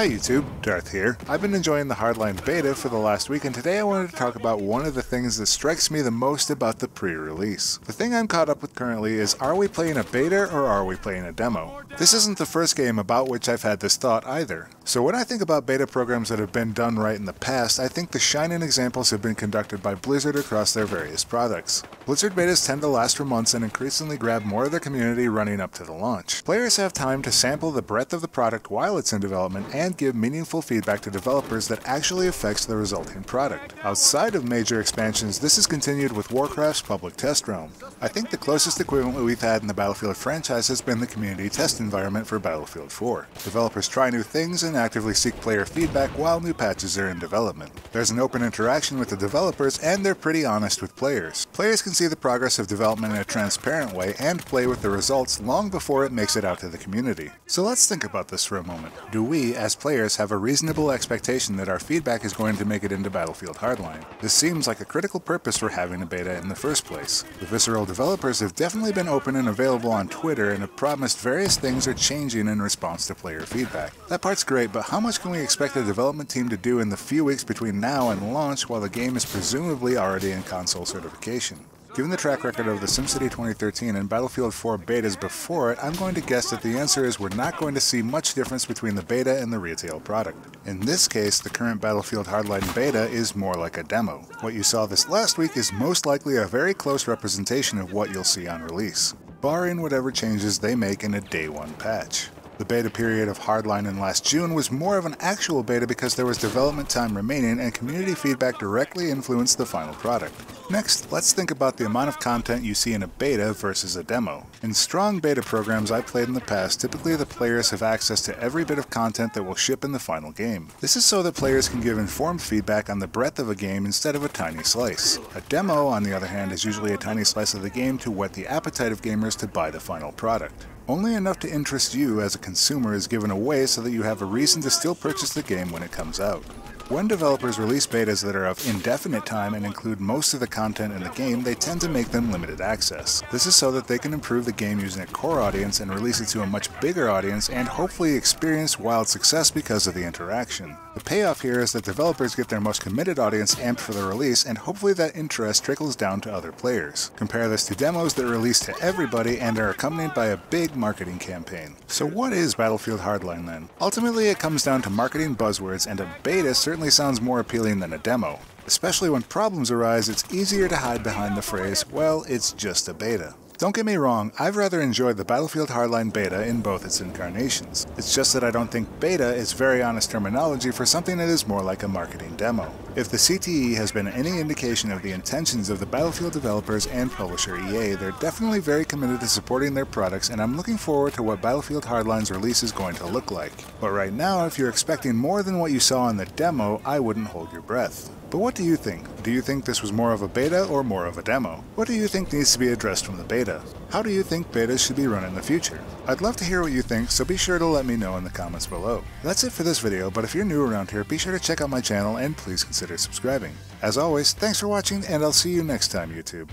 Hi YouTube, Darth here. I've been enjoying the Hardline beta for the last week, and today I wanted to talk about one of the things that strikes me the most about the pre-release. The thing I'm caught up with currently is, are we playing a beta or are we playing a demo? This isn't the first game about which I've had this thought either. So when I think about beta programs that have been done right in the past, I think the shining examples have been conducted by Blizzard across their various products. Blizzard betas tend to last for months and increasingly grab more of their community running up to the launch. Players have time to sample the breadth of the product while it's in development and give meaningful feedback to developers that actually affects the resulting product. Outside of major expansions, this is continued with Warcraft's public test realm. I think the closest equivalent we've had in the Battlefield franchise has been the community test environment for Battlefield 4. Developers try new things and actively seek player feedback while new patches are in development. There's an open interaction with the developers, and they're pretty honest with players. Players can see the progress of development in a transparent way and play with the results long before it makes it out to the community. So let's think about this for a moment. Do we, as players, have a reasonable expectation that our feedback is going to make it into Battlefield Hardline? This seems like a critical purpose for having a beta in the first place. The Visceral developers have definitely been open and available on Twitter and have promised various things are changing in response to player feedback. That part's great, but how much can we expect the development team to do in the few weeks between now and launch while the game is presumably already in console certification? Given the track record of the SimCity 2013 and Battlefield 4 betas before it, I'm going to guess that the answer is we're not going to see much difference between the beta and the retail product. In this case, the current Battlefield Hardline beta is more like a demo. What you saw this last week is most likely a very close representation of what you'll see on release, barring whatever changes they make in a day one patch. The beta period of Hardline in last June was more of an actual beta because there was development time remaining and community feedback directly influenced the final product. Next, let's think about the amount of content you see in a beta versus a demo. In strong beta programs I've played in the past, typically the players have access to every bit of content that will ship in the final game. This is so that players can give informed feedback on the breadth of a game instead of a tiny slice. A demo, on the other hand, is usually a tiny slice of the game to whet the appetite of gamers to buy the final product. Only enough to interest you as a consumer is given away so that you have a reason to still purchase the game when it comes out. When developers release betas that are of indefinite time and include most of the content in the game, they tend to make them limited access. This is so that they can improve the game using a core audience and release it to a much bigger audience and hopefully experience wild success because of the interaction. The payoff here is that developers get their most committed audience amped for the release, and hopefully that interest trickles down to other players. Compare this to demos that release to everybody and are accompanied by a big marketing campaign. So what is Battlefield Hardline then? Ultimately it comes down to marketing buzzwords, and a beta certainly sounds more appealing than a demo. Especially when problems arise, it's easier to hide behind the phrase, well, it's just a beta. Don't get me wrong, I've rather enjoyed the Battlefield Hardline beta in both its incarnations. It's just that I don't think beta is very honest terminology for something that is more like a marketing demo. If the CTE has been any indication of the intentions of the Battlefield developers and publisher EA, they're definitely very committed to supporting their products, and I'm looking forward to what Battlefield Hardline's release is going to look like. But right now, if you're expecting more than what you saw in the demo, I wouldn't hold your breath. But what do you think? Do you think this was more of a beta or more of a demo? What do you think needs to be addressed from the beta? How do you think betas should be run in the future? I'd love to hear what you think, so be sure to let me know in the comments below. That's it for this video, but if you're new around here, be sure to check out my channel and please consider subscribing. As always, thanks for watching, and I'll see you next time, YouTube.